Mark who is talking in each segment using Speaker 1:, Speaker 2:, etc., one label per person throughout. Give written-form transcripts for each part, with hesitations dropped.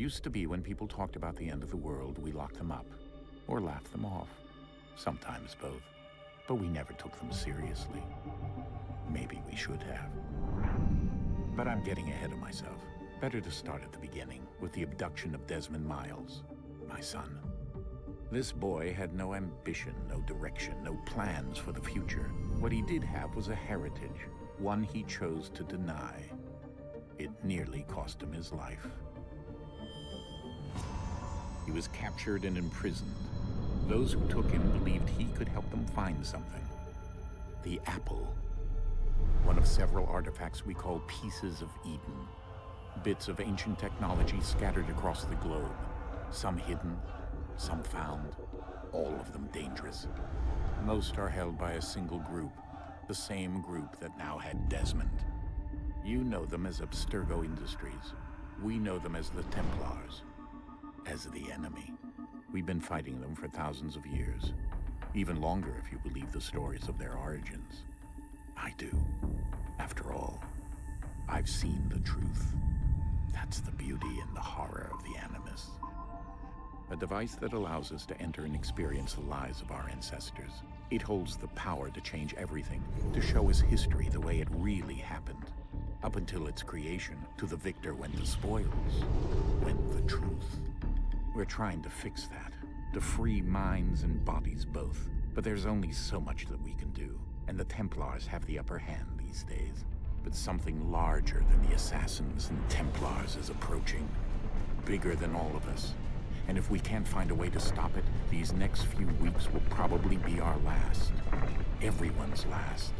Speaker 1: Used to be when people talked about the end of the world, we locked them up, or laughed them off. Sometimes both. But we never took them seriously. Maybe we should have. But I'm getting ahead of myself. Better to start at the beginning, with the abduction of Desmond Miles, my son. This boy had no ambition, no direction, no plans for the future. What he did have was a heritage, one he chose to deny. It nearly cost him his life. He was captured and imprisoned. Those who took him believed he could help them find something. The apple. One of several artifacts we call pieces of Eden. Bits of ancient technology scattered across the globe. Some hidden, some found, all of them dangerous. Most are held by a single group, the same group that now had Desmond. You know them as Abstergo Industries. We know them as the Templars, as the enemy. We've been fighting them for thousands of years, even longer if you believe the stories of their origins. I do. After all, I've seen the truth. That's the beauty and the horror of the Animus. A device that allows us to enter and experience the lives of our ancestors. It holds the power to change everything, to show us history the way it really happened. Up until its creation, to the victor went the spoils, went the truth. We're trying to fix that, to free minds and bodies both. But there's only so much that we can do, and the Templars have the upper hand these days. But something larger than the Assassins and Templars is approaching, bigger than all of us. And if we can't find a way to stop it, these next few weeks will probably be our last. Everyone's last.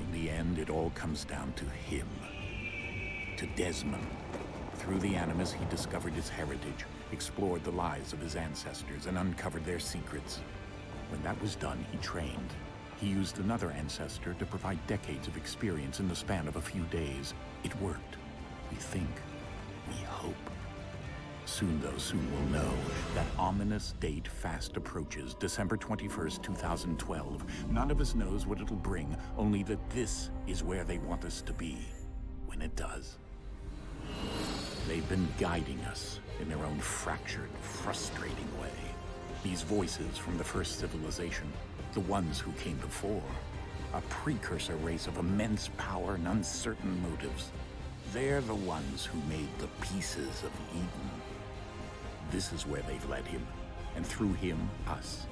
Speaker 1: In the end, it all comes down to him. To Desmond. Through the Animus, he discovered his heritage, explored the lives of his ancestors, and uncovered their secrets. When that was done, he trained. He used another ancestor to provide decades of experience in the span of a few days. It worked. We think. We hope. Soon, though, soon we'll know. That ominous date fast approaches, December 21st, 2012. None of us knows what it'll bring, only that this is where they want us to be, when it does. They've been guiding us in their own fractured, frustrating way. These voices from the first civilization, the ones who came before, a precursor race of immense power and uncertain motives. They're the ones who made the pieces of Eden. This is where they've led him, and through him, us.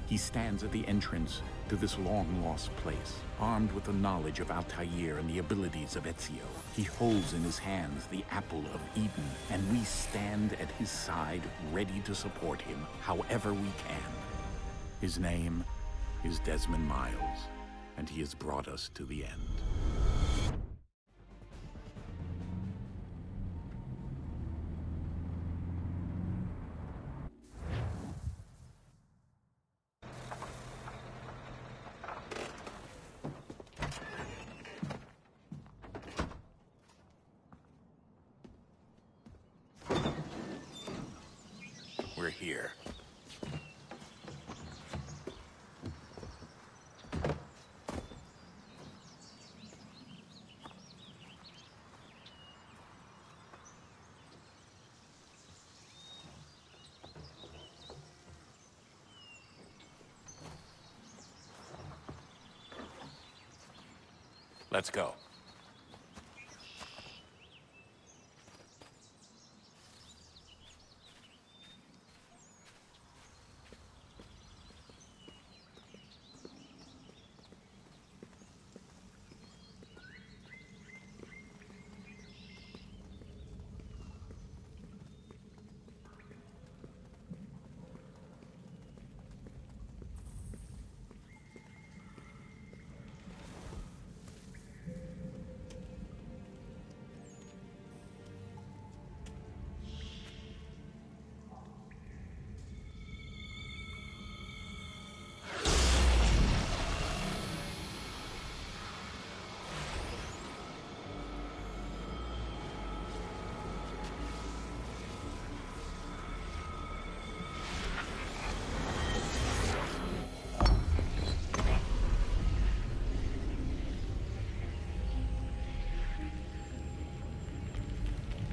Speaker 1: He stands at the entrance to this long-lost place, armed with the knowledge of Altair and the abilities of Ezio. He holds in his hands the apple of Eden, and we stand at his side, ready to support him however we can. His name is Desmond Miles, and he has brought us to the end. We're here. Let's go.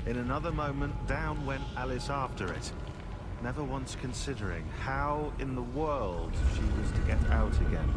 Speaker 2: In another moment, down went Alice after it, never once considering how in the world she was to get out again.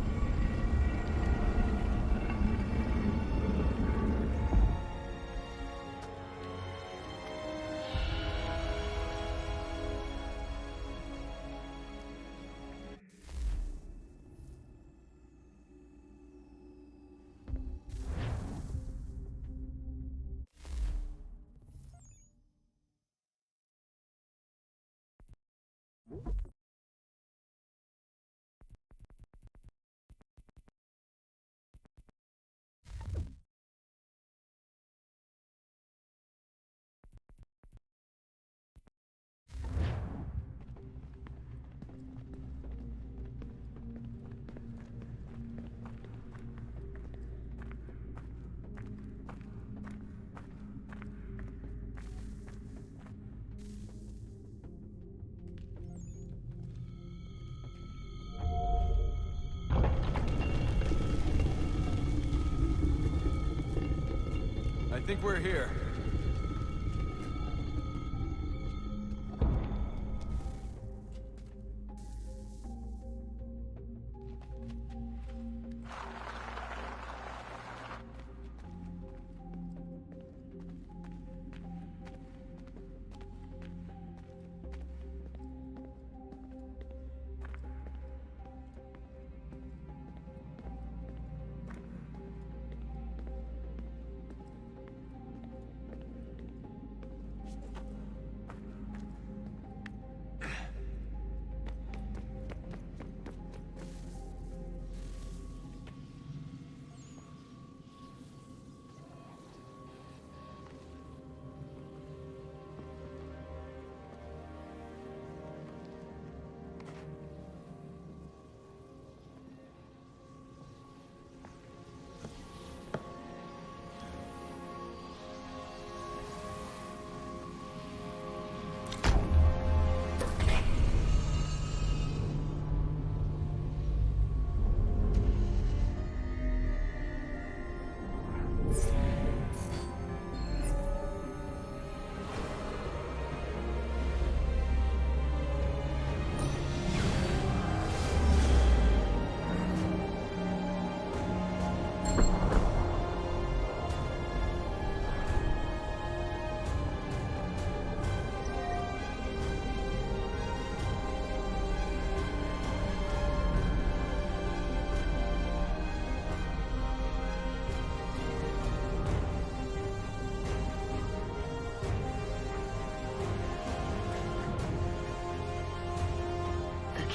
Speaker 3: I think we're here.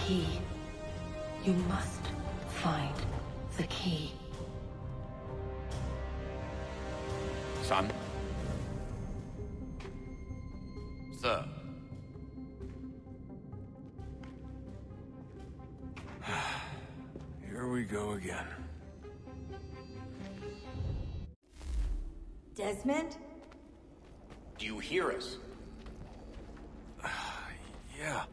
Speaker 4: Key. You must find the key.
Speaker 1: Son?
Speaker 3: Sir. Here we go again.
Speaker 5: Desmond?
Speaker 1: Do you hear us?
Speaker 3: Yeah.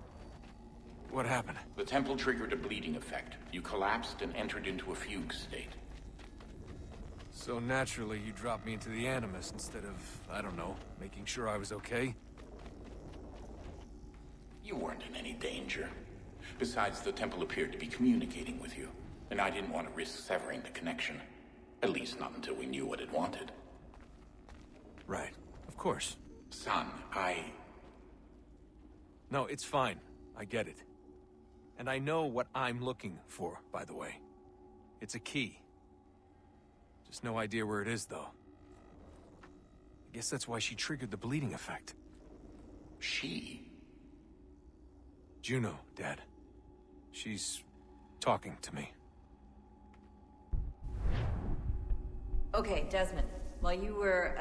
Speaker 3: What happened?
Speaker 1: The temple triggered a bleeding effect. You collapsed and entered into a fugue state.
Speaker 3: So naturally, you dropped me into the Animus instead of, I don't know, making sure I was okay?
Speaker 1: You weren't in any danger. Besides, the temple appeared to be communicating with you, and I didn't want to risk severing the connection. At least not until we knew what it wanted.
Speaker 3: Right. Of course.
Speaker 1: Son,
Speaker 3: No, it's fine. I get it. And I know what I'm looking for, by the way. It's a key. Just no idea where it is, though. I guess that's why she triggered the bleeding effect.
Speaker 1: She?
Speaker 3: Juno, Dad. She's talking to me.
Speaker 5: Okay, Desmond. While you were,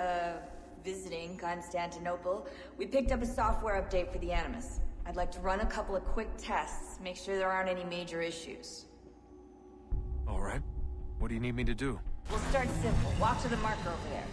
Speaker 5: visiting Constantinople, we picked up a software update for the Animus. I'd like to run a couple of quick tests, make sure there aren't any major issues.
Speaker 3: All right. What do you need me to do?
Speaker 5: We'll start simple. Walk to the marker over there.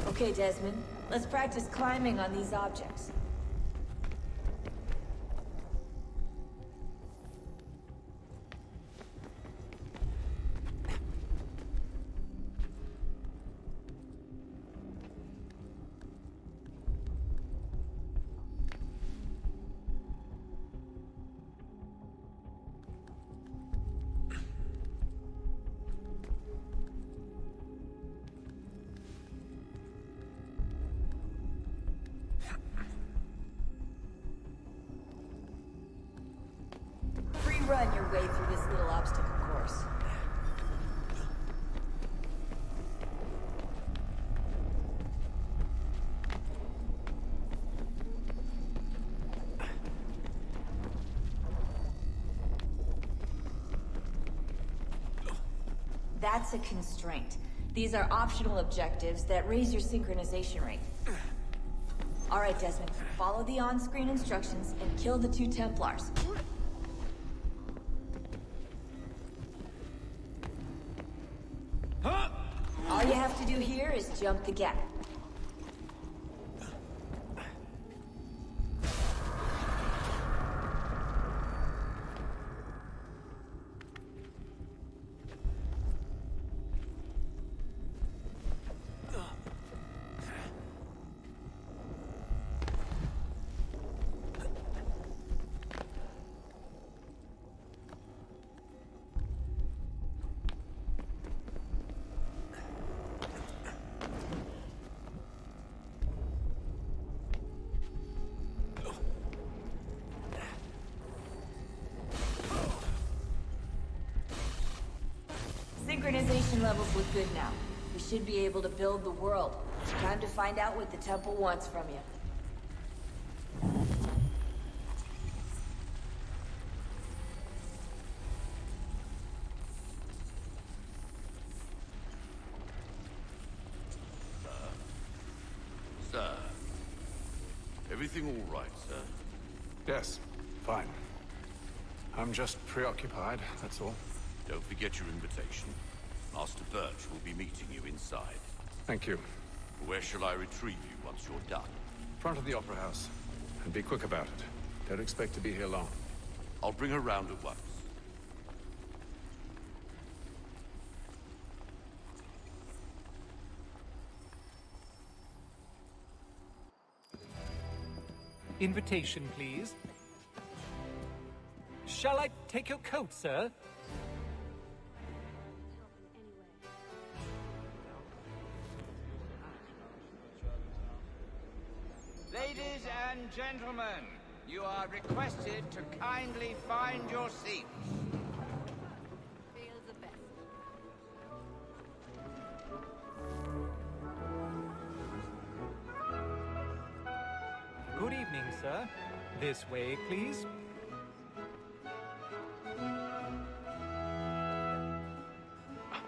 Speaker 5: Okay, Desmond. Let's practice climbing on these objects. Run your way through this little obstacle course. That's a constraint. These are optional objectives that raise your synchronization rate. All right, Desmond, follow the on-screen instructions and kill the 2 Templars. All you have to do here is jump the gap. Synchronization levels look good now. We should be able to build the world. Time to find out what the temple wants from you.
Speaker 6: Sir. Everything all right, sir?
Speaker 3: Yes, fine. I'm just preoccupied, that's all.
Speaker 6: Don't forget your invitation. Master Birch will be meeting you inside.
Speaker 3: Thank you.
Speaker 6: Where shall I retrieve you once you're done?
Speaker 3: Front of the Opera House. And be quick about it. Don't expect to be here long.
Speaker 6: I'll bring her round at once.
Speaker 7: Invitation, please. Shall I take your coat, sir?
Speaker 8: Ladies and gentlemen, you are requested to kindly find your seats.
Speaker 7: Good evening, sir. This way, please.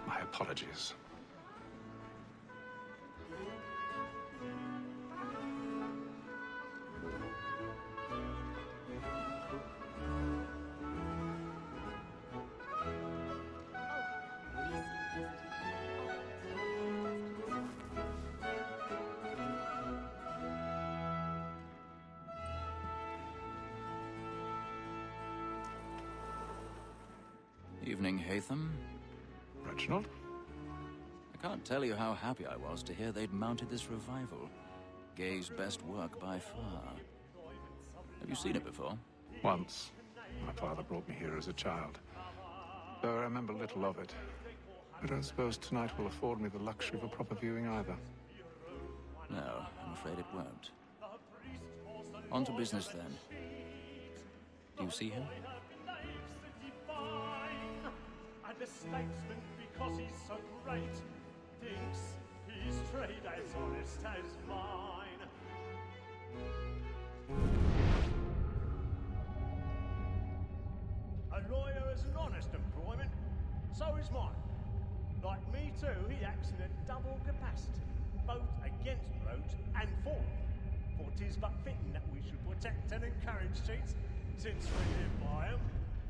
Speaker 3: My apologies.
Speaker 9: Evening, Hatham.
Speaker 3: Reginald?
Speaker 9: I can't tell you how happy I was to hear they'd mounted this revival. Gay's best work by far. Have you seen it before?
Speaker 3: Once. My father brought me here as a child. Though I remember little of it. I don't suppose tonight will afford me the luxury of a proper viewing either.
Speaker 9: No, and I'm afraid it won't. On to business, then. Do you see him?
Speaker 10: And the statesman, because he's so great, thinks his trade as honest as mine. A lawyer is an honest employment, so is mine. Like me too, he acts in a double capacity, both against roads and for them. For 'tis but fitting that we should protect and encourage cheats, since we live by 'em.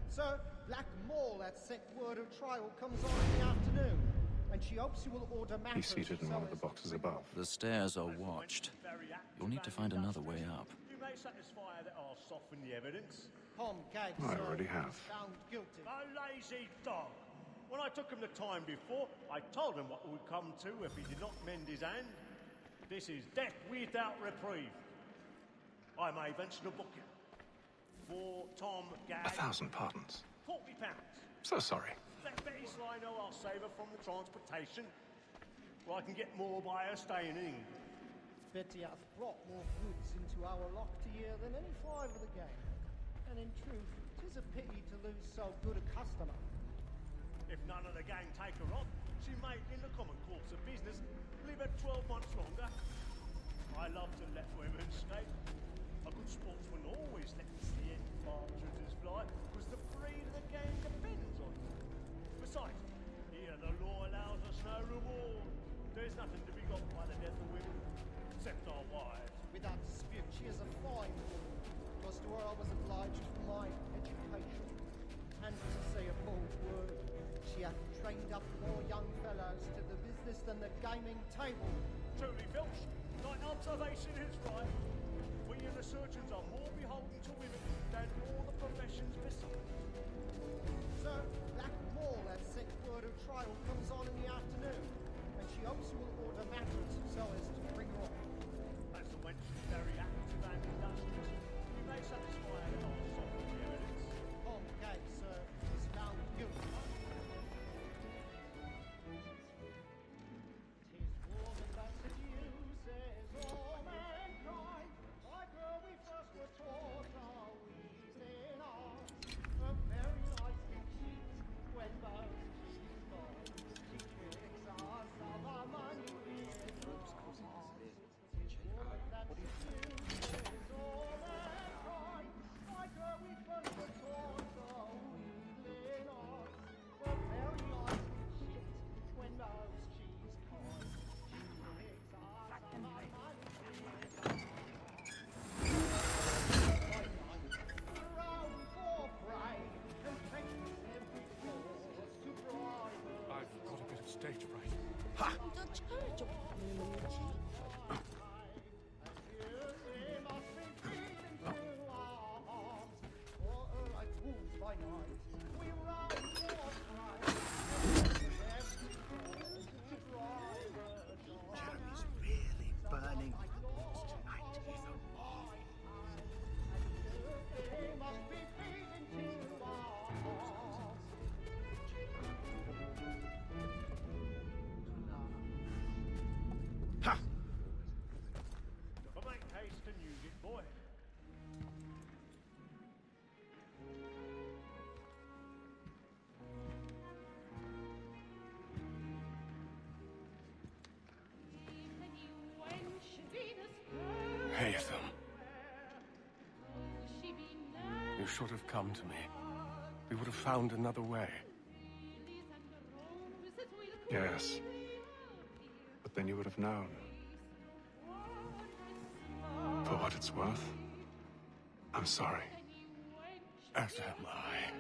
Speaker 11: Sir, Black Mall that sent word of trial comes on in the afternoon, and she hopes you will order matters.
Speaker 12: He's seated in one of the boxes above.
Speaker 9: The stairs are watched. You'll need to find another way up.
Speaker 10: You may satisfy that I'll soften the evidence.
Speaker 11: Tom Gag,
Speaker 12: I
Speaker 11: sir,
Speaker 12: already have.
Speaker 11: found guilty.
Speaker 10: A lazy dog. When I took him the time before, I told him what would come to if he did not mend his hand. This is death without reprieve. I may venture to book you. For Tom Gag...
Speaker 12: 1,000 pardons.
Speaker 10: £40.
Speaker 12: So sorry.
Speaker 10: Let Betty Sly know I'll save her from the transportation, or I can get more by her staying in England.
Speaker 11: Betty hath brought more goods into our locked year than any five of the gang. And in truth, 'tis a pity to lose so good a customer.
Speaker 10: If none of the gang take her on, she may, in the common course of business, live her 12 months longer. I love to let women skate. A good sportsman always lets the end partridges fly, because the breed of the game depends on it. Besides, here the law allows us no reward. There's nothing to be got by the death of women, except our wives.
Speaker 11: Without dispute, she is a fine woman. Because to her I was obliged for my education. And to say a bold word, she hath trained up more young fellows to the business than the gaming table.
Speaker 10: Truly, Filch, thy observation is right. We and the surgeons are more beholden to women than all the professions besides.
Speaker 11: Sir, Black Mall that sent word of trial comes on in the afternoon, and she hopes you will order matters so as to bring her off.
Speaker 10: As the wench is very active and industrious, you may satisfy her our soft evidence.
Speaker 11: Tom Gag, sir, is found guilty.
Speaker 10: Stage fright.
Speaker 13: Jeremy's really burning tonight is a marvel.
Speaker 10: Ha! But make haste and use it, boy.
Speaker 14: Haytham. You should have come to me. We would have found another way.
Speaker 12: Yes. But then you would have known. For what it's worth, I'm sorry.
Speaker 14: As am I.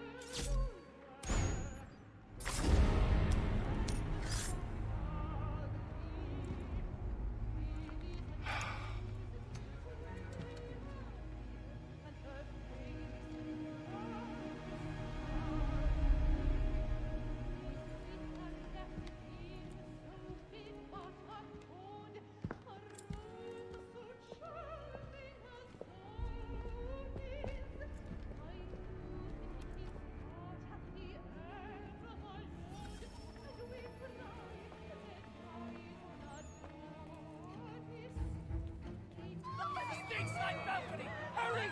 Speaker 13: Hurry!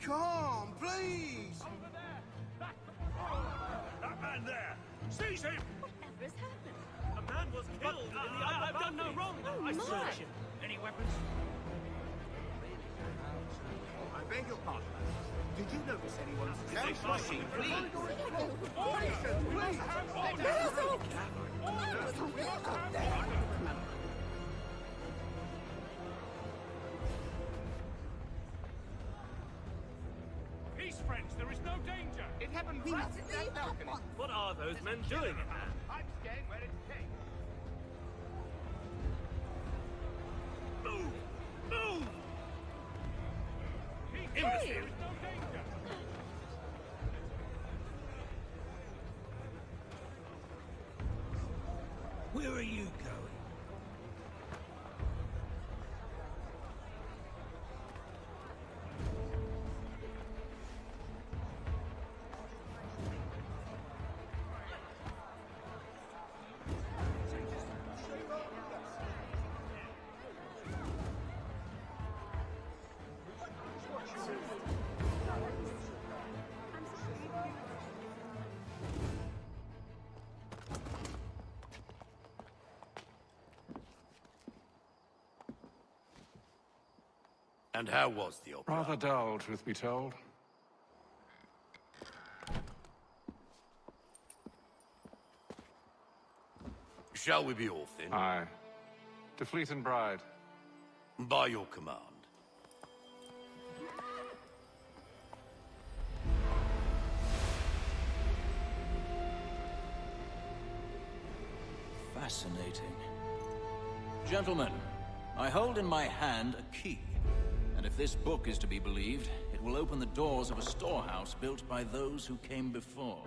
Speaker 13: Come, please!
Speaker 10: That man there! Seize him!
Speaker 15: Whatever's happened?
Speaker 10: A man was killed in the
Speaker 15: I've done no wrong. I searched him.
Speaker 10: Any weapons?
Speaker 13: I beg your pardon. Did you notice anyone?
Speaker 10: Please, please.
Speaker 16: Peace, friends. There is no danger.
Speaker 8: It happened right at that balcony.
Speaker 16: What are those men doing in there?
Speaker 8: I'm staying where it's safe.
Speaker 16: Move! Move!
Speaker 8: Hey!
Speaker 16: There is no danger.
Speaker 13: Where are you going?
Speaker 6: And how was the opera?
Speaker 12: Rather dull, truth be told.
Speaker 6: Shall we be off then?
Speaker 12: Aye. To Fleet and Bride.
Speaker 6: By your command.
Speaker 9: Fascinating. Gentlemen, I hold in my hand a key. And if this book is to be believed, it will open the doors of a storehouse built by those who came before.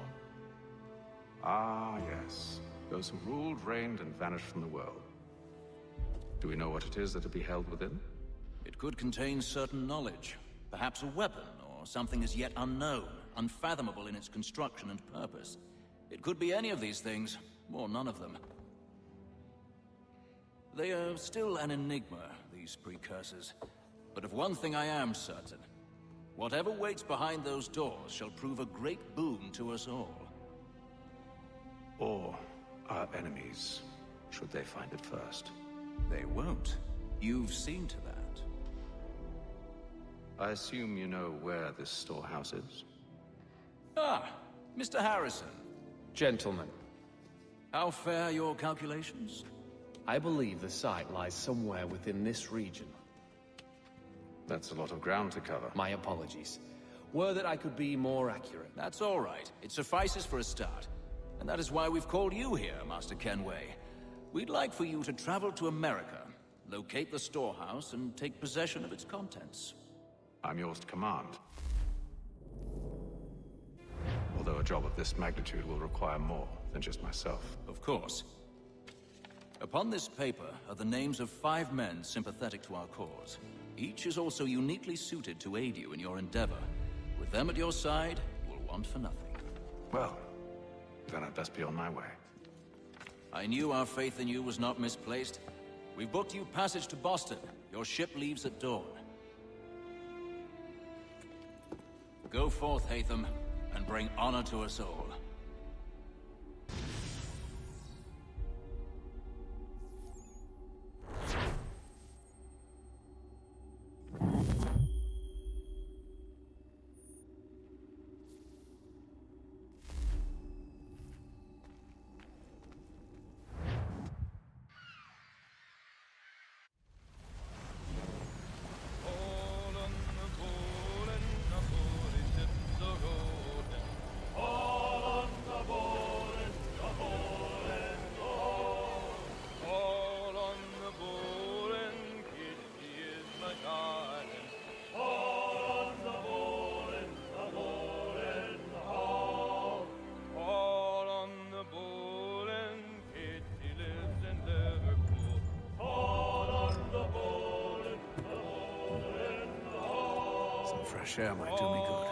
Speaker 12: Ah, yes. Those who ruled, reigned, and vanished from the world. Do we know what it is that will be held within?
Speaker 9: It could contain certain knowledge. Perhaps a weapon, or something as yet unknown, unfathomable in its construction and purpose. It could be any of these things, or none of them. They are still an enigma, these precursors. But of one thing I am certain. Whatever waits behind those doors shall prove a great boon to us all.
Speaker 12: Or our enemies, should they find it first.
Speaker 9: They won't. You've seen to that.
Speaker 12: I assume you know where this storehouse is?
Speaker 9: Ah, Mr. Harrison.
Speaker 17: Gentlemen.
Speaker 9: How fare your calculations?
Speaker 17: I believe the site lies somewhere within this region.
Speaker 12: That's a lot of ground to cover.
Speaker 17: My apologies. Were that I could be more accurate.
Speaker 9: That's all right. It suffices for a start. And that is why we've called you here, Master Kenway. We'd like for you to travel to America, locate the storehouse, and take possession of its contents.
Speaker 12: I'm yours to command. Although a job of this magnitude will require more than just myself.
Speaker 9: Of course. Upon this paper are the names of 5 men sympathetic to our cause. Each is also uniquely suited to aid you in your endeavor. With them at your side, you will want for nothing.
Speaker 12: Well, then I'd best be on my way.
Speaker 9: I knew our faith in you was not misplaced. We've booked you passage to Boston. Your ship leaves at dawn. Go forth, Hatham, and bring honor to us all.
Speaker 12: Fresh air might do me good.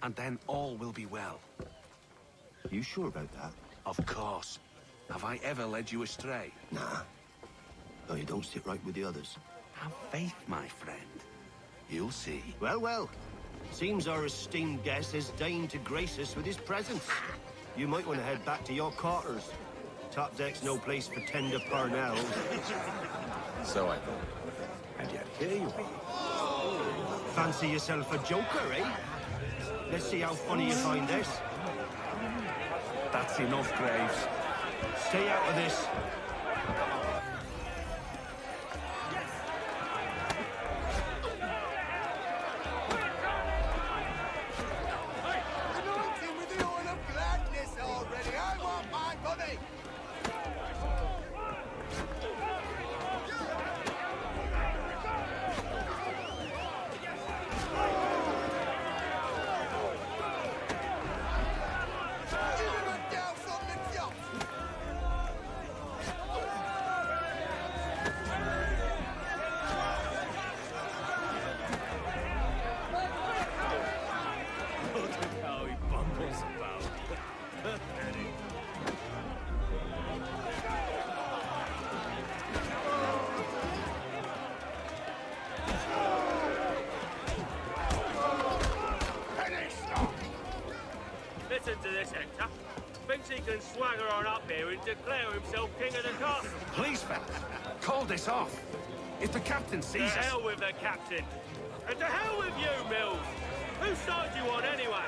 Speaker 18: and then all will be well.
Speaker 13: You sure about that?
Speaker 18: Of course. Have I ever led you astray?
Speaker 13: Nah. No, you don't sit right with the others.
Speaker 18: Have faith, my friend. You'll see.
Speaker 13: Well, well. Seems our esteemed guest has deigned to grace us with his presence. You might want to head back to your quarters. Top deck's no place for tender parnells.
Speaker 12: So I thought. And yet here you are.
Speaker 13: Fancy yourself a joker, eh? Let's see how funny you find this.
Speaker 18: That's enough, Graves.
Speaker 13: Stay out of this.
Speaker 8: Anointing with the oil of gladness already. I want my money.
Speaker 16: Listen to this, Hector. Thinks he can swagger on up here and declare himself king of the castle.
Speaker 18: Please, fellas, call this off. If the captain sees us...
Speaker 16: To hell with the captain. And to hell with you, Mills. Whose side you on, anyway?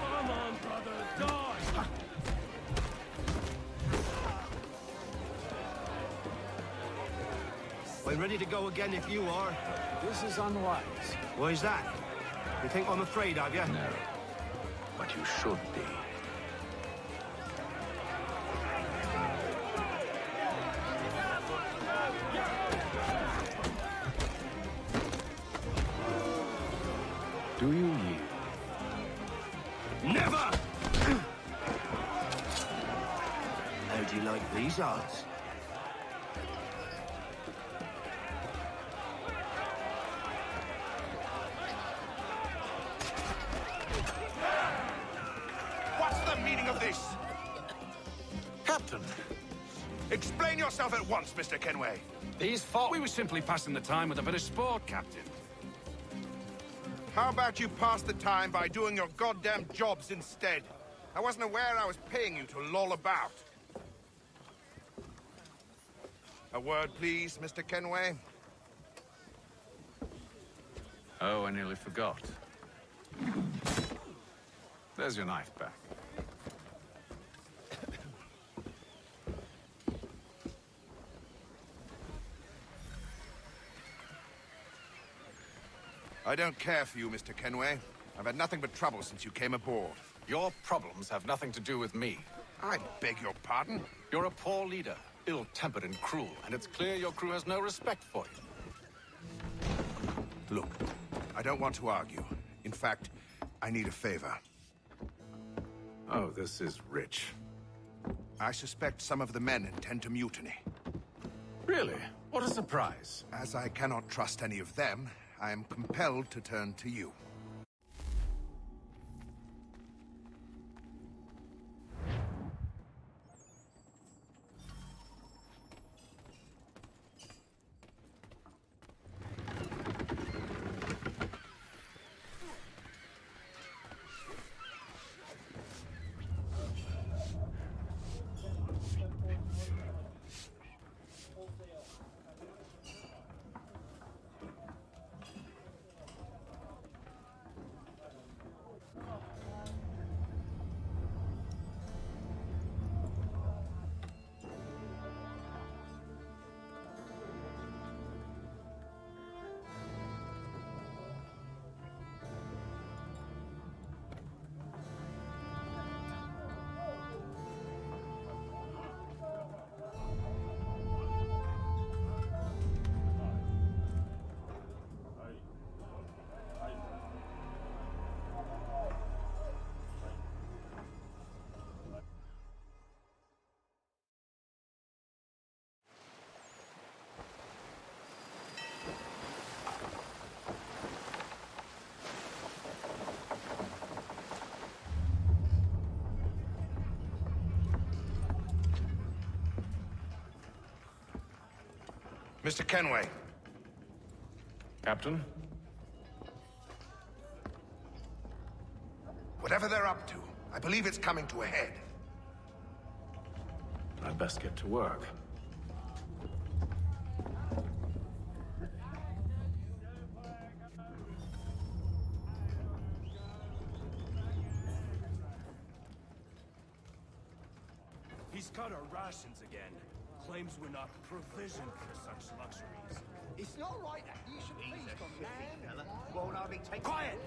Speaker 16: Come on, brother, die!
Speaker 13: I'm ready to go again if you are.
Speaker 12: This is unwise.
Speaker 13: Why is that? You think I'm afraid of you?
Speaker 12: No. But you should be. Do you yield?
Speaker 13: Never! How do you like these odds?
Speaker 6: What's the meaning of this?
Speaker 18: Captain,
Speaker 6: Explain yourself at once, Mr. Kenway.
Speaker 18: these thought we were simply passing the time with a bit of sport, Captain.
Speaker 6: How about you pass the time by doing your goddamn jobs instead? I wasn't aware I was paying you to loll about. A word, please, Mr. Kenway.
Speaker 12: Oh, I nearly forgot. There's your knife back.
Speaker 6: I don't care for you, Mr. Kenway. I've had nothing but trouble since you came aboard.
Speaker 12: Your problems have nothing to do with me.
Speaker 6: I beg your pardon?
Speaker 12: You're a poor leader, ill-tempered and cruel, and it's clear your crew has no respect for you.
Speaker 6: Look, I don't want to argue. In fact, I need a favor.
Speaker 12: Oh, this is rich.
Speaker 6: I suspect some of the men intend to mutiny.
Speaker 12: Really? What a surprise.
Speaker 6: As I cannot trust any of them, I am compelled to turn to you. Mr. Kenway.
Speaker 12: Captain?
Speaker 6: Whatever they're up to, I believe it's coming to a head.
Speaker 12: I'd best get to work.
Speaker 16: He's cut our rations again. Claims we're not provisioned for such luxuries.
Speaker 11: It's not right that you should feast on land.
Speaker 13: Won't hardly take...
Speaker 8: Quiet!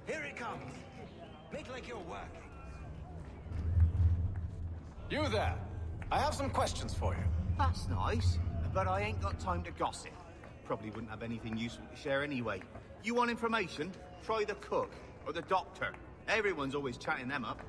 Speaker 8: Here it comes. Make like you're working.
Speaker 18: You there! I have some questions for you.
Speaker 19: That's nice, but I ain't got time to gossip. Probably wouldn't have anything useful to share anyway. You want information? Try the cook, or the doctor. Everyone's always chatting them up.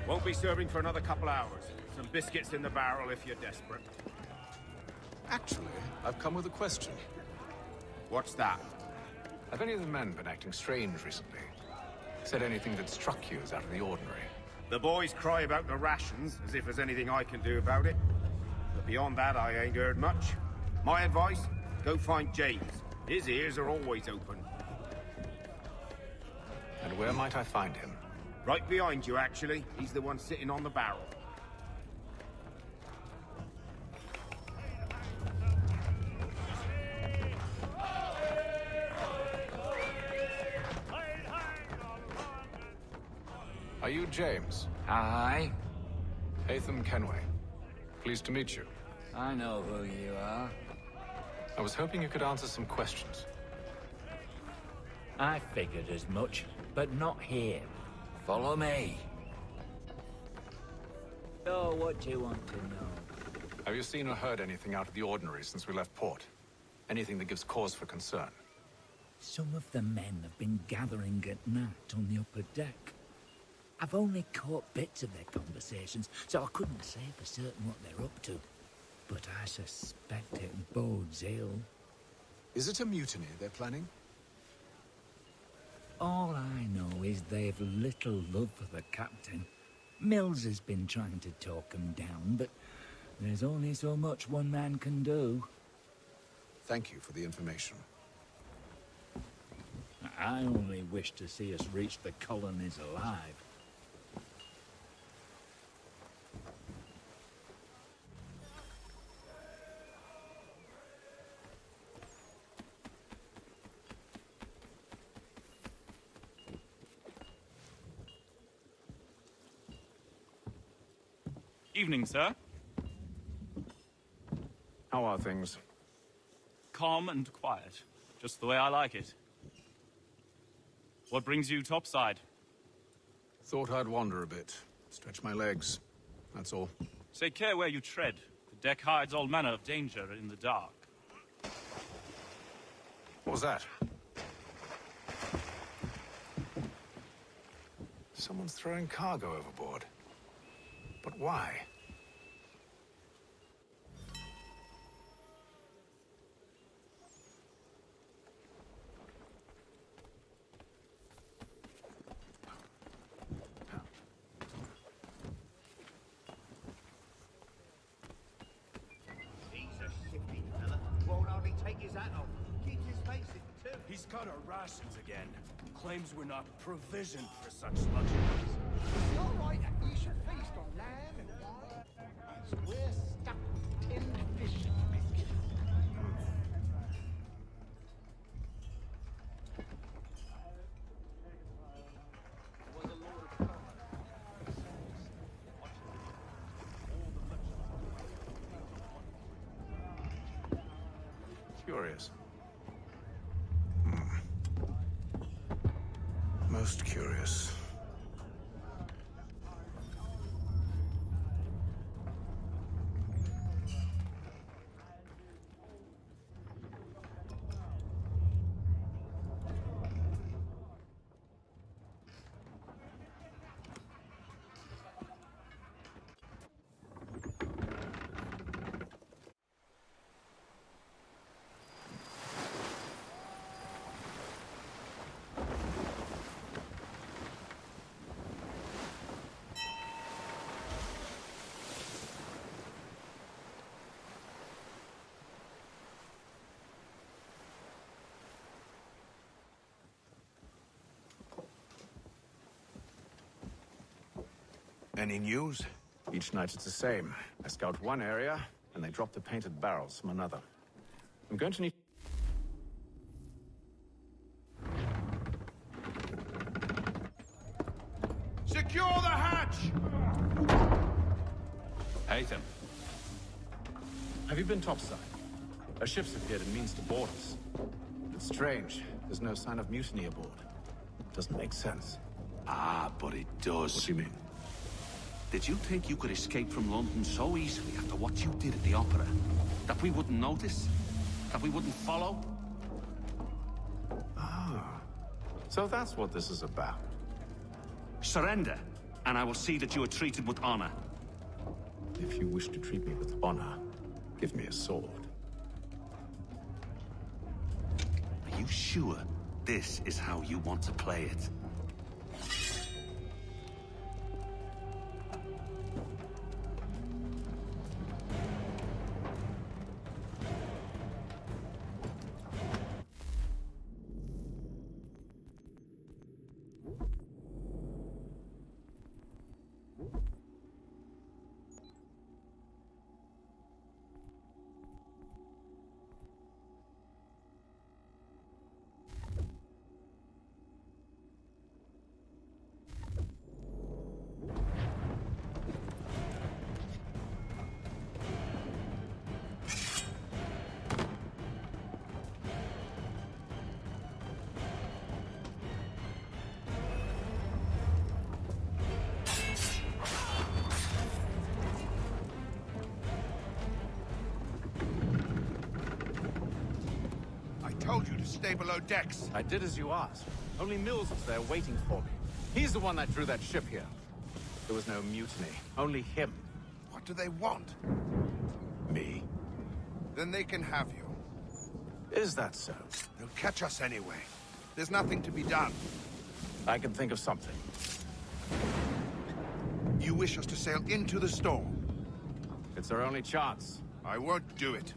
Speaker 18: Won't be serving for another couple hours. Some biscuits in the barrel if you're desperate.
Speaker 12: Actually, I've come with a question.
Speaker 18: What's that?
Speaker 12: Have any of the men been acting strange recently? Said anything that struck you as out of the ordinary?
Speaker 18: The boys cry about the rations, as if there's anything I can do about it. But beyond that, I ain't heard much. My advice? Go find James. His ears are always open.
Speaker 12: And where might I find him?
Speaker 18: Right behind you, actually. He's the one sitting on the barrel.
Speaker 12: Are you James?
Speaker 8: Aye.
Speaker 12: Hatham Kenway. Pleased to meet you.
Speaker 8: I know who you are.
Speaker 12: I was hoping you could answer some questions.
Speaker 8: I figured as much, but not here. Follow me. So, what do you want to know?
Speaker 12: Have you seen or heard anything out of the ordinary since we left port? Anything that gives cause for concern?
Speaker 8: Some of the men have been gathering at night on the upper deck. I've only caught bits of their conversations, so I couldn't say for certain what they're up to. But I suspect it bodes ill.
Speaker 20: Is it a mutiny they're planning?
Speaker 8: All I know is they've little love for the captain. Mills has been trying to talk him down, but there's only so much one man can do.
Speaker 20: Thank you for the information.
Speaker 8: I only wish to see us reach the colonies alive.
Speaker 21: Evening, sir.
Speaker 12: How are things?
Speaker 21: Calm and quiet. Just the way I like it. What brings you topside?
Speaker 12: Thought I'd wander a bit. Stretch my legs. That's all.
Speaker 21: Take care where you tread. The deck hides all manner of danger in the dark.
Speaker 12: What was that? Someone's throwing cargo overboard. But why?
Speaker 19: He's a shifty fella. Won't hardly take his hat off. Keeps his face in too.
Speaker 16: He's cut our rations again. Claims we're not provisioned for such luxuries.
Speaker 11: It's not right that you should feast on lamb and wine, as we're stuck with tinned fish and biscuits.
Speaker 12: Curious. Most curious.
Speaker 6: Any news?
Speaker 12: Each night it's the same. I scout one area, and they drop the painted barrels from another. I'm going to need...
Speaker 6: Secure the hatch!
Speaker 12: Haytham. Have you been topside? A ship's appeared and means to board us. It's strange. There's no sign of mutiny aboard. Doesn't make sense.
Speaker 2: Ah, but it does.
Speaker 12: What do you mean?
Speaker 2: Did you think you could escape from London so easily after what you did at the opera? That we wouldn't notice? That we wouldn't follow?
Speaker 12: Ah. So that's what this is about.
Speaker 2: Surrender, and I will see that you are treated with honor.
Speaker 12: If you wish to treat me with honor, give me a sword.
Speaker 2: Are you sure this is how you want to play it?
Speaker 6: I told you to stay below decks.
Speaker 12: I did as you asked. Only Mills was there waiting for me. He's the one that drew that ship here. There was no mutiny, only him.
Speaker 6: What do they want?
Speaker 12: Me.
Speaker 6: Then they can have you.
Speaker 12: Is that so?
Speaker 6: They'll catch us anyway. There's nothing to be done.
Speaker 12: I can think of something.
Speaker 6: You wish us to sail into the storm?
Speaker 12: It's our only chance.
Speaker 6: I won't do it.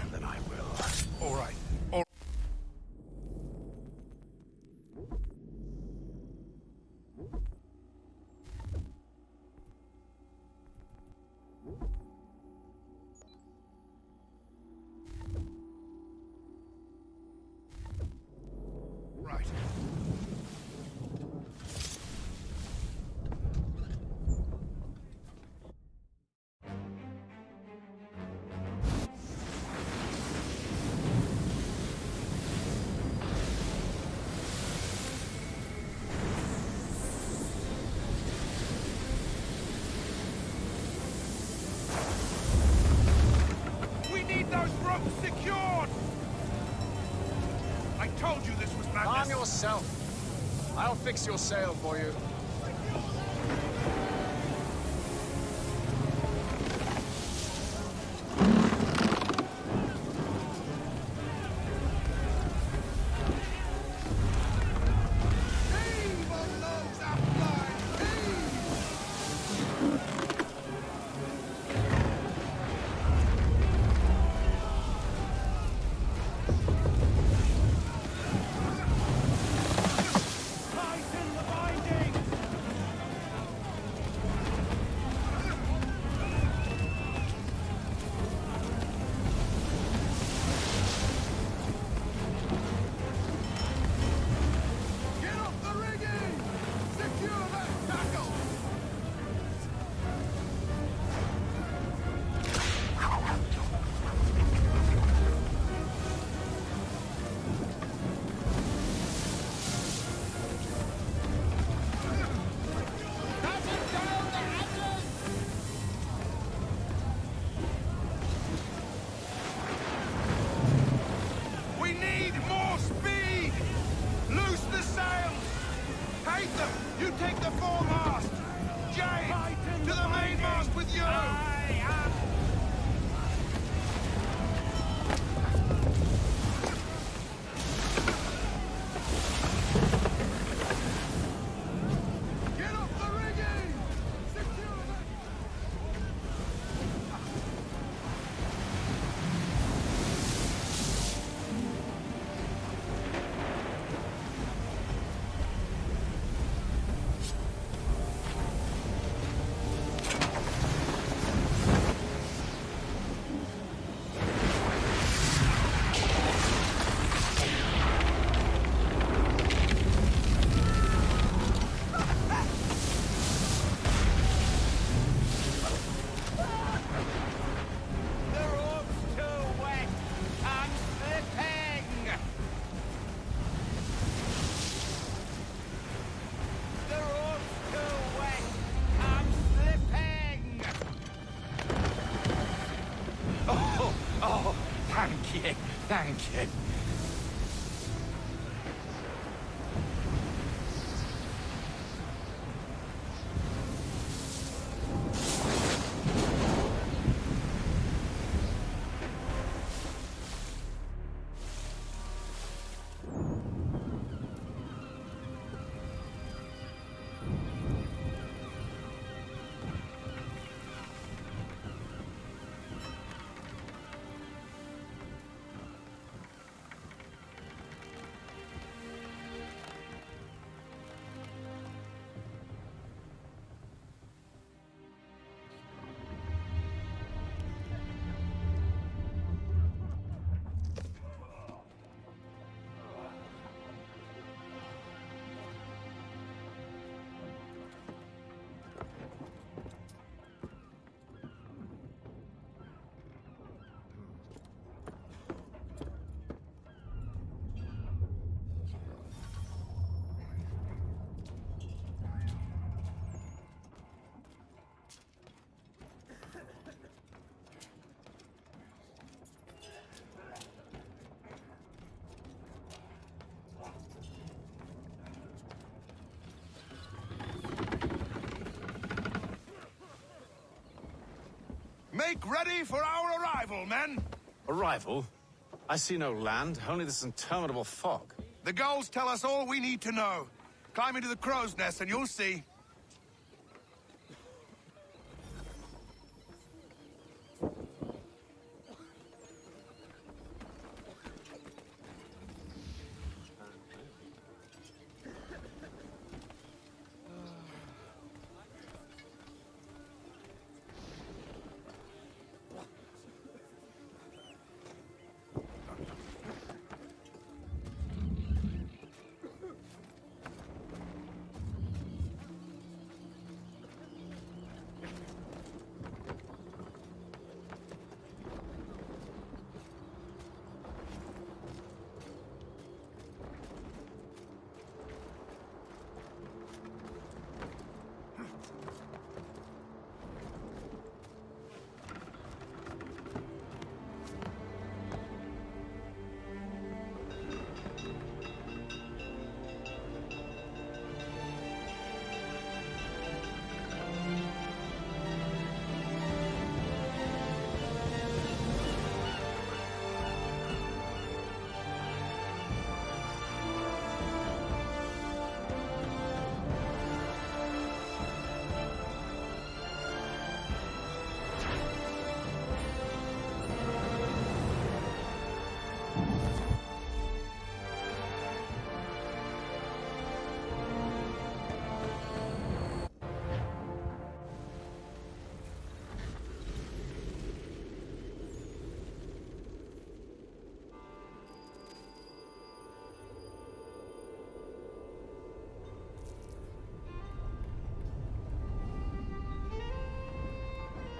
Speaker 12: Then I will.
Speaker 6: All right. Right. We need those ropes secured! I told you this was madness.
Speaker 20: Calm yourself. I'll fix your sail for you.
Speaker 6: We need more speed! Loose the sails! Haytham, you take the foremast! James, to the mainmast with you! Get up the rigging! Secure that!
Speaker 14: again.
Speaker 6: Make ready for our arrival, men!
Speaker 12: Arrival? I see no land, only this interminable fog.
Speaker 6: The gulls tell us all we need to know. Climb into the crow's nest and you'll see.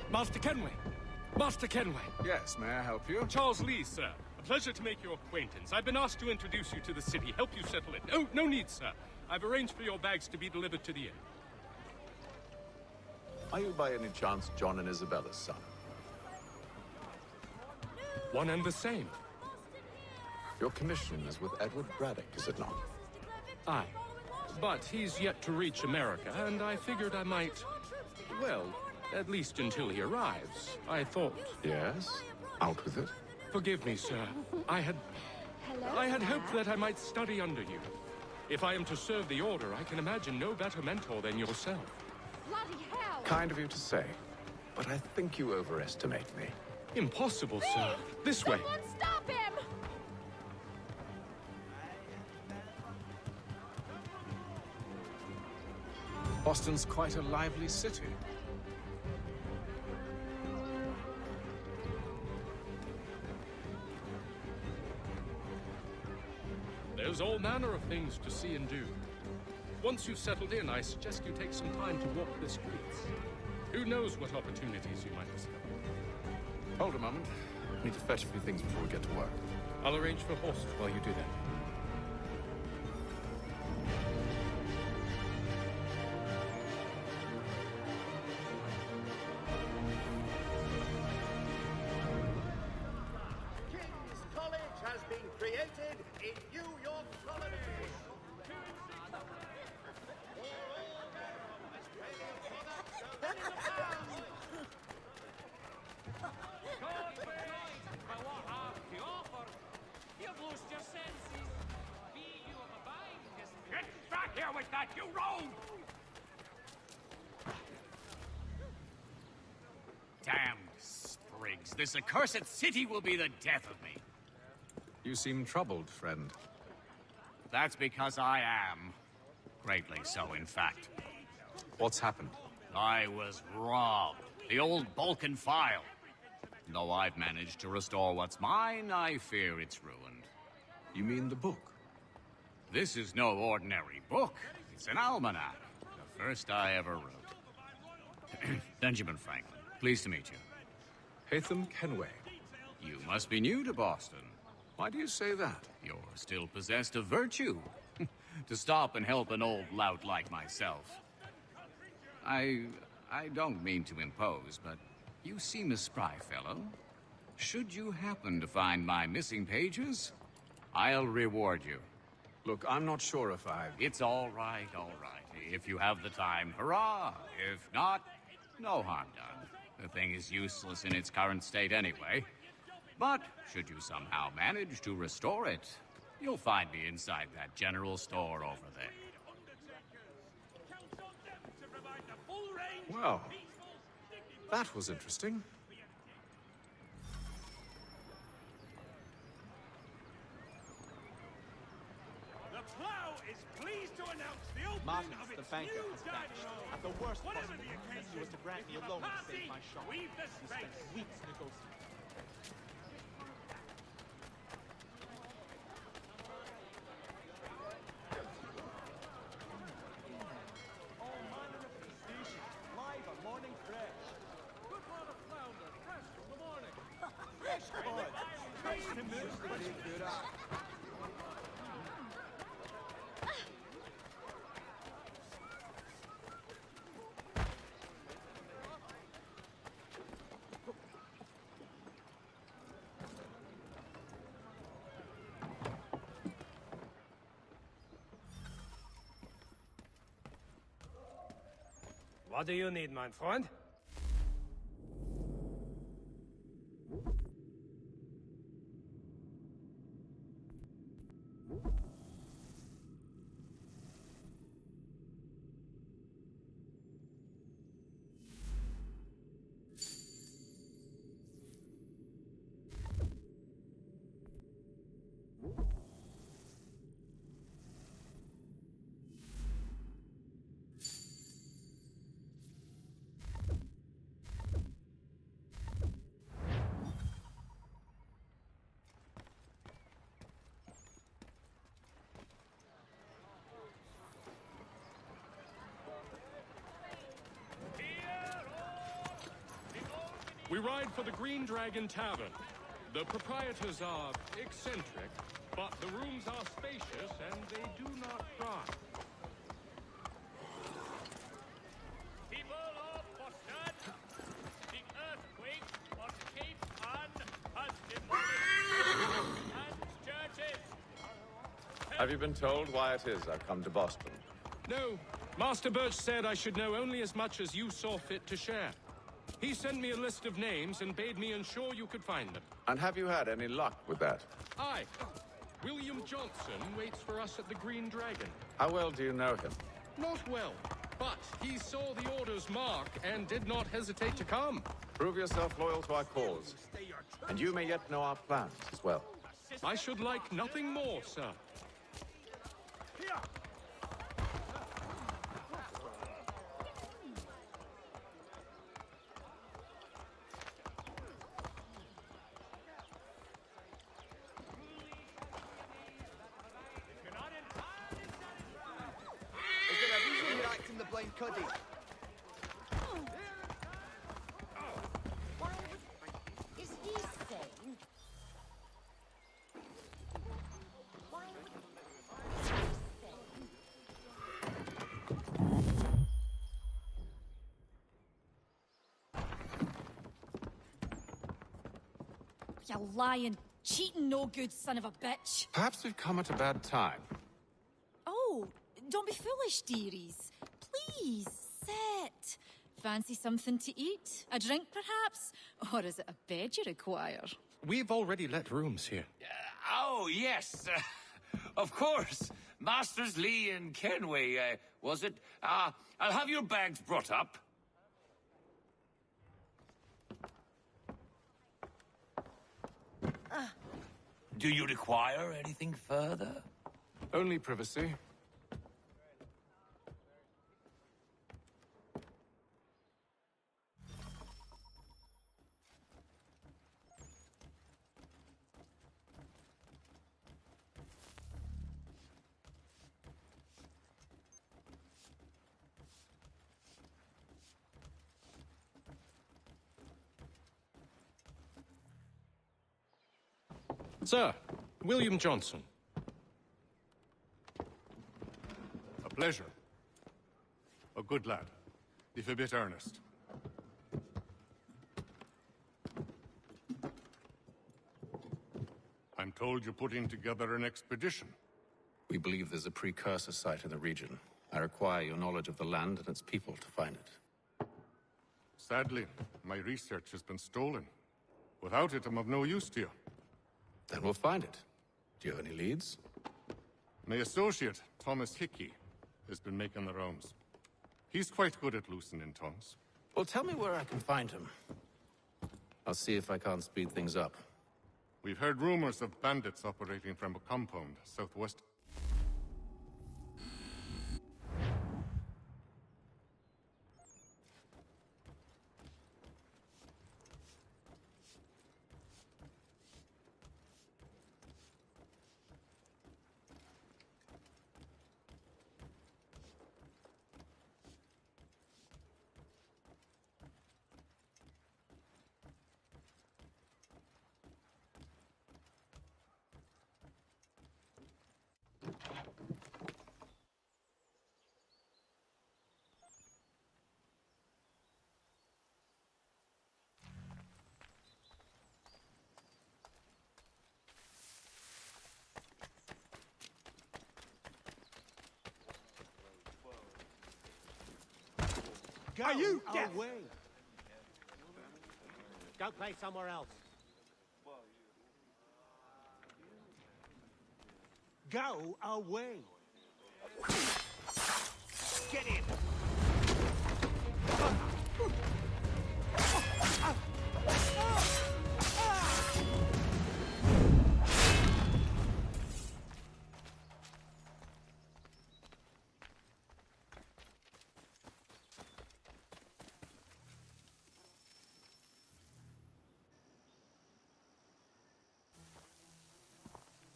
Speaker 14: Master Kenway! Master Kenway!
Speaker 12: Yes, may I help you?
Speaker 14: Charles Lee, sir. A pleasure to make your acquaintance. I've been asked to introduce you to the city, help you settle it. No need, sir. I've arranged for your bags to be delivered to the inn.
Speaker 12: Are you by any chance John and Isabella's son?
Speaker 14: One and the same.
Speaker 12: Your commission is with Edward Braddock, is it not?
Speaker 14: Aye. But he's yet to reach America, and I figured I might... well, at least until he arrives. I thought...
Speaker 12: Yes? Out with it?
Speaker 14: Forgive me, sir. I had hoped that I might study under you. If I am to serve the Order, I can imagine no better mentor than yourself.
Speaker 15: Bloody hell!
Speaker 12: Kind of you to say, but I think you overestimate me.
Speaker 14: Impossible, sir. This way.
Speaker 15: Someone stop him!
Speaker 12: Boston's quite a lively city.
Speaker 14: There's all manner of things to see and do. Once you've settled in, I suggest you take some time to walk the streets. Who knows what opportunities you might discover.
Speaker 12: Hold a moment. I need to fetch a few things before we get to work.
Speaker 14: I'll arrange for horses while you do that.
Speaker 11: King's College has been in New York colony.
Speaker 4: You've lost your senses. Be you of a bind,
Speaker 1: Get back here with that, you rogue!
Speaker 22: Damned sprigs. This accursed city will be the death of me.
Speaker 12: You seem troubled, friend.
Speaker 22: That's because I am. Greatly so, in fact.
Speaker 12: What's happened?
Speaker 22: I was robbed. The old Balkan file. Though I've managed to restore what's mine, I fear it's ruined.
Speaker 12: You mean the book?
Speaker 22: This is no ordinary book. It's an almanac. The first I ever wrote. Benjamin Franklin, pleased to meet you.
Speaker 12: Hatham Kenway.
Speaker 22: You must be new to Boston.
Speaker 12: Why do you say that?
Speaker 22: You're still possessed of virtue. To stop and help an old lout like myself. I don't mean to impose, but you seem a spry fellow. Should you happen to find my missing pages, I'll reward you.
Speaker 12: Look, I'm not sure if I...
Speaker 22: It's all right, all right. If you have the time, hurrah! If not, no harm done. The thing is useless in its current state anyway. But should you somehow manage to restore it, you'll find me inside that general store over there.
Speaker 12: Well, that was interesting.
Speaker 10: The plow is pleased to announce the opening
Speaker 23: Martin,
Speaker 10: of
Speaker 23: the
Speaker 10: its
Speaker 23: banker,
Speaker 10: new
Speaker 23: has
Speaker 10: dining
Speaker 23: vanished.
Speaker 10: hall.
Speaker 23: At the worst
Speaker 10: Whatever
Speaker 23: possible
Speaker 10: the
Speaker 23: moment,
Speaker 10: occasion,
Speaker 23: he was to grant
Speaker 10: if
Speaker 23: me
Speaker 10: you
Speaker 23: a loan to
Speaker 10: party,
Speaker 23: save my shop.
Speaker 10: weave the
Speaker 23: We spent
Speaker 10: space.
Speaker 23: weeks negotiating.
Speaker 10: Live on Morning Fresh. Good pot of flounder, fresh from the morning. Fresh cod. Fresh to move.
Speaker 24: What do you need, my friend?
Speaker 14: We ride for the Green Dragon Tavern. The proprietors are eccentric, but the rooms are spacious and they do not cry.
Speaker 4: People of Boston, the earthquake on Cape Ann has demolished and churches.
Speaker 12: Have you been told why it is I've come to Boston?
Speaker 14: No, Master Birch said I should know only as much as you saw fit to share. He sent me a list of names and bade me ensure you could find them.
Speaker 12: And have you had any luck with that?
Speaker 14: Aye. William Johnson waits for us at the Green Dragon.
Speaker 12: How well do you know him?
Speaker 14: Not well, but he saw the order's mark and did not hesitate to come.
Speaker 12: Prove yourself loyal to our cause. And you may yet know our plans as well.
Speaker 14: I should like nothing more, sir.
Speaker 23: Is there a reason you're acting the blind cuddy?
Speaker 15: Is he sane?
Speaker 25: You lying
Speaker 3: Cheating no good, son of a bitch.
Speaker 12: Perhaps we've come at a bad time.
Speaker 3: Oh, don't be foolish, dearies. Please, sit. Fancy something to eat? A drink, perhaps? Or is it a bed you require?
Speaker 14: We've already let rooms here.
Speaker 5: Oh, yes. Of course. Masters Lee and Kenway, was it? I'll have your bags brought up. Do you require anything further?
Speaker 12: Only privacy.
Speaker 14: Sir, William Johnson.
Speaker 7: A pleasure. A good lad, if a bit earnest. I'm told you're putting together an expedition.
Speaker 12: We believe there's a precursor site in the region. I require your knowledge of the land and its people to find it.
Speaker 7: Sadly, my research has been stolen. Without it, I'm of no use to you.
Speaker 12: Then we'll find it. Do you have any leads?
Speaker 7: My associate, Thomas Hickey, has been making the rounds. He's quite good at loosening tongues.
Speaker 12: Well, tell me where I can find him. I'll see if I can't speed things up.
Speaker 7: We've heard rumors of bandits operating from a compound southwest.
Speaker 11: Are you deaf? Go play somewhere else. Go away. Get in.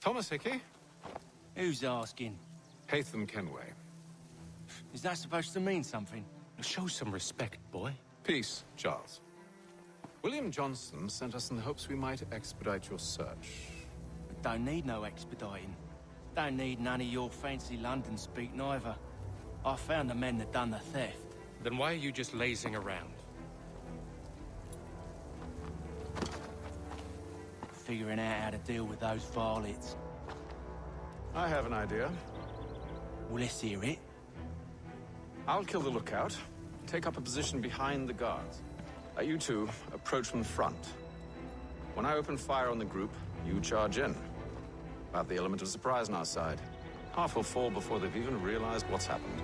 Speaker 12: Thomas Hickey?
Speaker 5: Who's asking?
Speaker 12: Haytham Kenway.
Speaker 5: Is that supposed to mean something?
Speaker 14: Show some respect, boy.
Speaker 12: Peace, Charles. William Johnson sent us in the hopes we might expedite your search.
Speaker 5: Don't need no expediting. Don't need none of your fancy London speak neither. I found the men that done the theft.
Speaker 14: Then why are you just lazing around?
Speaker 5: Figuring out how to deal with those varlets.
Speaker 12: I have an idea.
Speaker 5: Well, let's hear it.
Speaker 12: I'll kill the lookout, take up a position behind the guards. You two approach from the front. When I open fire on the group, you charge in. We'll have the element of surprise on our side. Half will fall before they've even realized what's happened.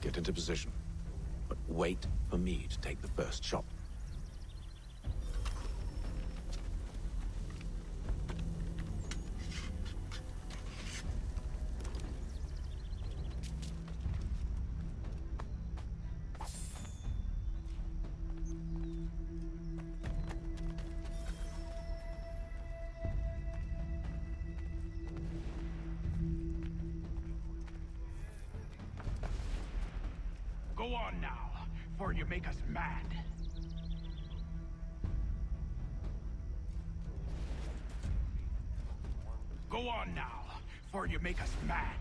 Speaker 12: Get into position. But wait for me to take the first shot.
Speaker 6: Go on now, for you make us mad. Go on now, for you make us mad.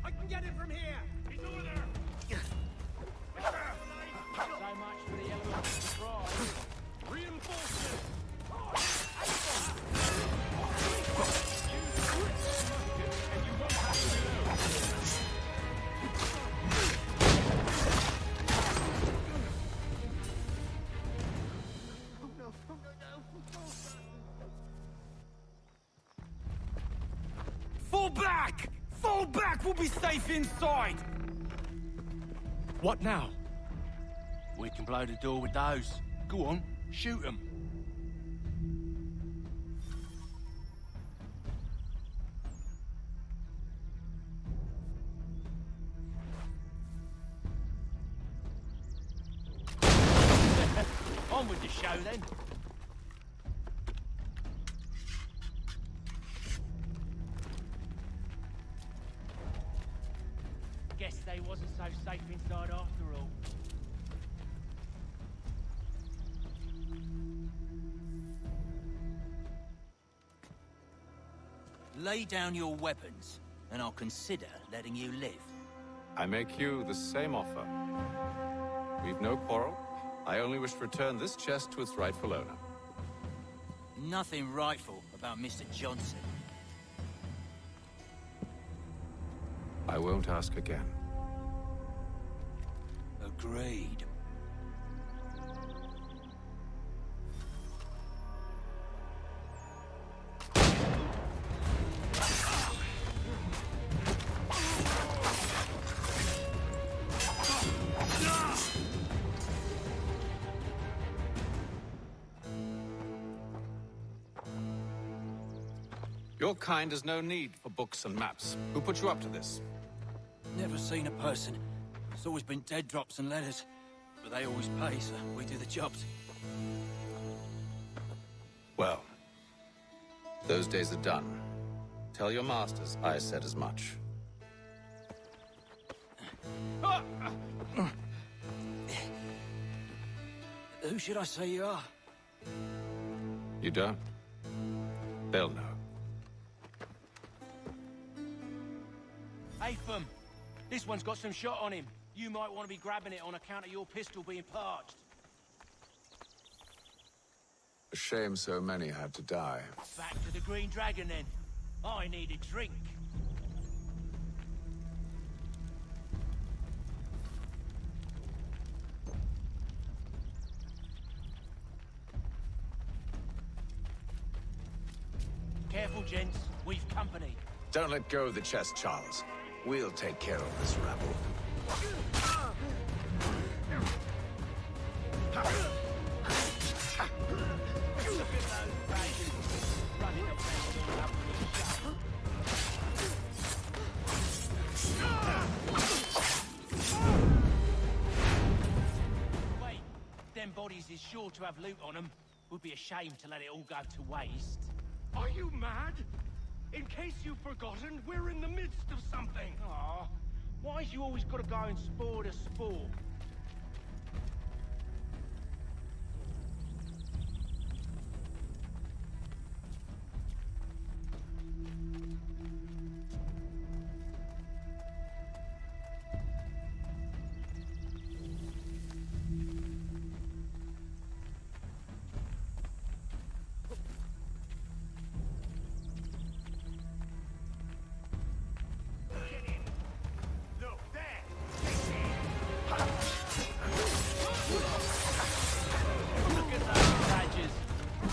Speaker 4: I can get it from here! He's over there! So much for the element of surprise. Reinforcement!
Speaker 6: Fall back! Fall back! We'll be safe inside!
Speaker 14: What now?
Speaker 6: We can blow the door with those. Go on, shoot them. On with the show then.
Speaker 4: Guess they wasn't so safe inside after all.
Speaker 9: Lay down your weapons, and I'll consider letting you live.
Speaker 12: I make you the same offer. We've no quarrel. I only wish to return this chest to its rightful owner.
Speaker 9: Nothing rightful about Mr. Johnson.
Speaker 12: I won't ask again.
Speaker 9: Agreed.
Speaker 12: Your kind has no need for books and maps. Who put you up to this?
Speaker 9: Never seen a person. It's always been dead drops and letters. But they always pay, so we do the jobs.
Speaker 12: Well, those days are done. Tell your masters I said as much.
Speaker 9: Who should I say you are?
Speaker 12: You don't? They'll know.
Speaker 4: Atham, this one's got some shot on him. You might want to be grabbing it on account of your pistol being parched.
Speaker 12: A shame so many had to die.
Speaker 4: Back to the Green Dragon then. I need a drink. Careful, gents. We've company.
Speaker 12: Don't let go of the chest, Charles. We'll take care of this rabble.
Speaker 4: Wait, them bodies is sure to have loot on them. Would be a shame to let it all go to waste.
Speaker 16: Are you mad? In case you've forgotten, we're in the midst of something.
Speaker 4: Aw, why's you always gotta go and spore the spore?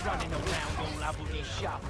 Speaker 4: Running around all lovely shop.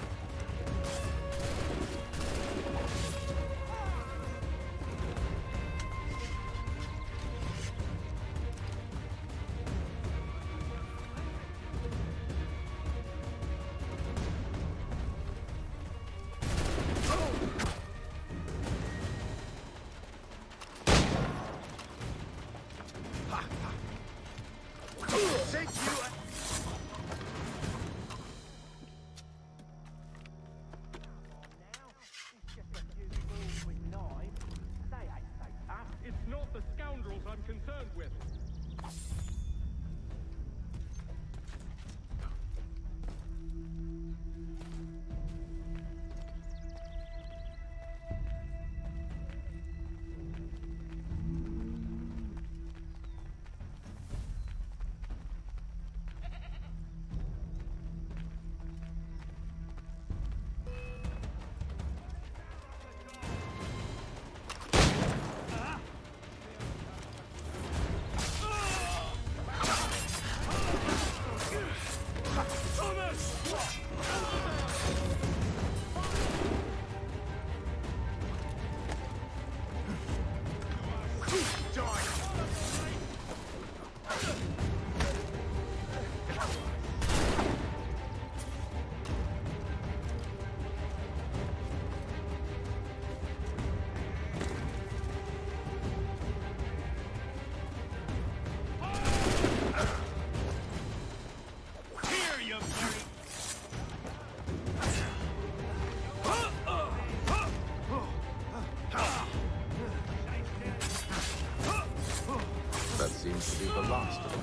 Speaker 12: seems to be the last of them.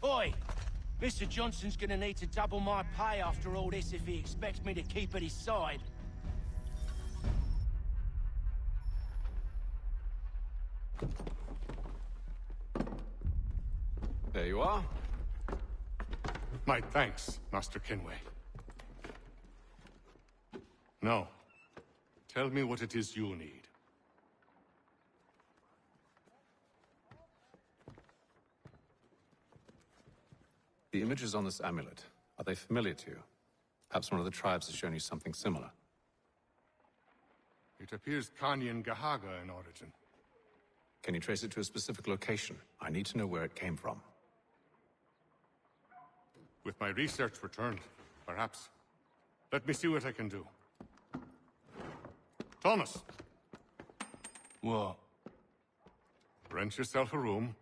Speaker 4: Oi! Mr. Johnson's gonna need to double my pay after all this if he expects me to keep at his side.
Speaker 12: There you are.
Speaker 7: My thanks, Master Kenway. Now, tell me what it is you need.
Speaker 12: The images on this amulet, are they familiar to you? Perhaps one of the tribes has shown you something similar.
Speaker 7: It appears Kanyan Gahaga in origin.
Speaker 12: Can you trace it to a specific location? I need to know where it came from.
Speaker 7: With my research returned, perhaps. Let me see what I can do. Thomas!
Speaker 6: What?
Speaker 7: Rent yourself a room.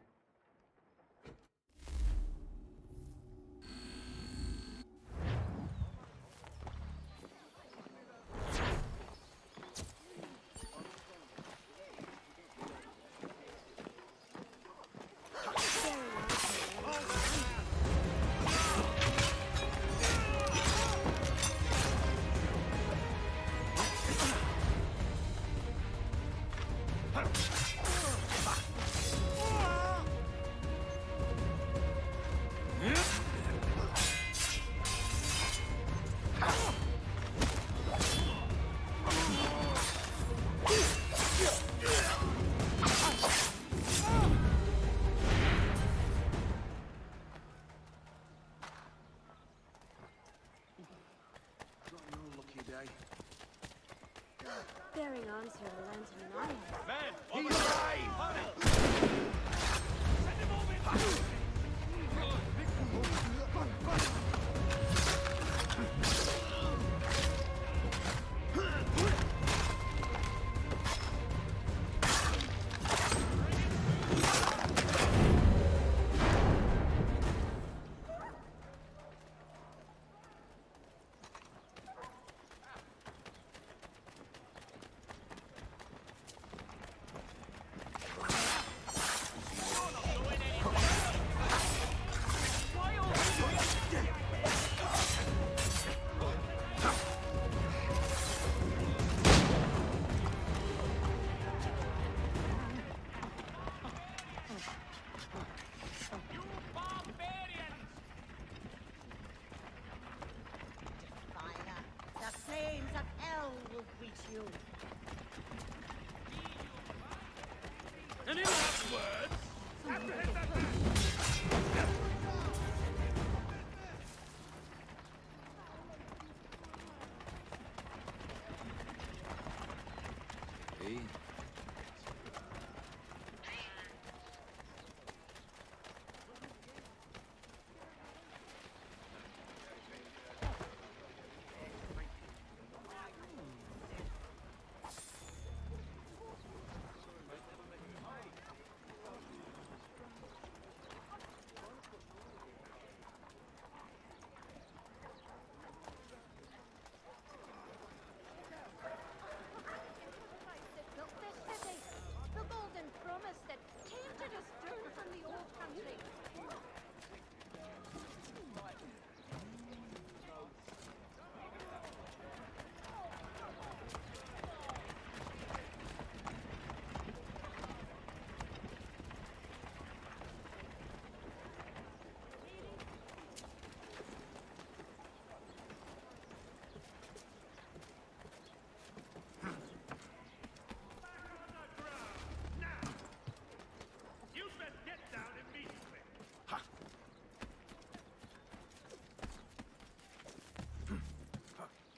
Speaker 8: Bearing arms here a lantern and iron.
Speaker 6: Man, he's alive!
Speaker 4: Any last words?
Speaker 12: Hey.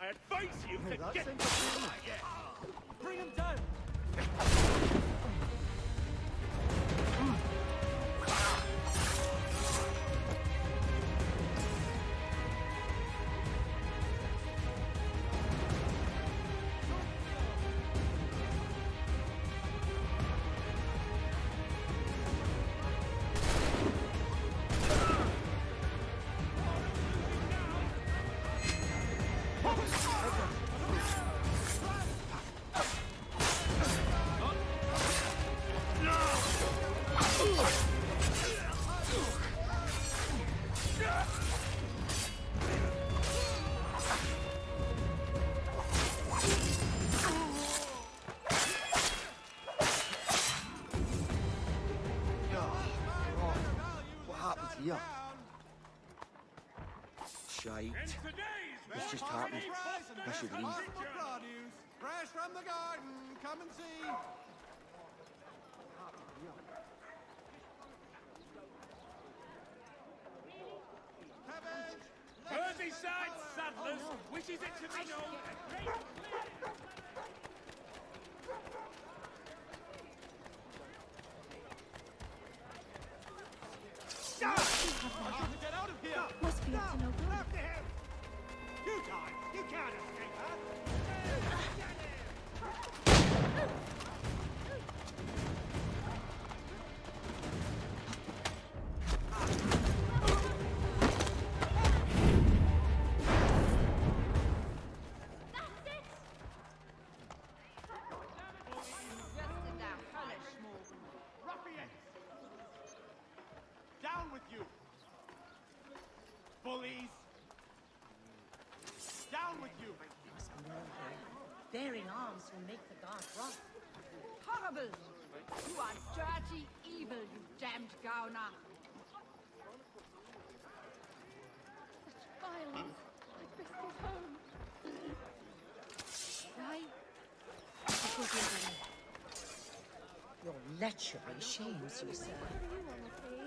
Speaker 10: I advise you to get...
Speaker 4: Bring him down!
Speaker 13: Yeah. Shite. It's just happened. I should leave.
Speaker 6: Fresh from the garden. Come and see.
Speaker 4: Merseyside Saddlers wishes it to be known.
Speaker 6: Get out of here!
Speaker 8: Must be up to no good.
Speaker 6: After him! You guys, you can't escape that! Down with you! Bullies! Down with you!
Speaker 15: Bearing arms will make the guard rough. Horrible! You are dirty evil, you damned gowner!
Speaker 8: Such violence. I risk his home.
Speaker 15: Right? Your lechery shames you, sir.
Speaker 8: What do you want to say?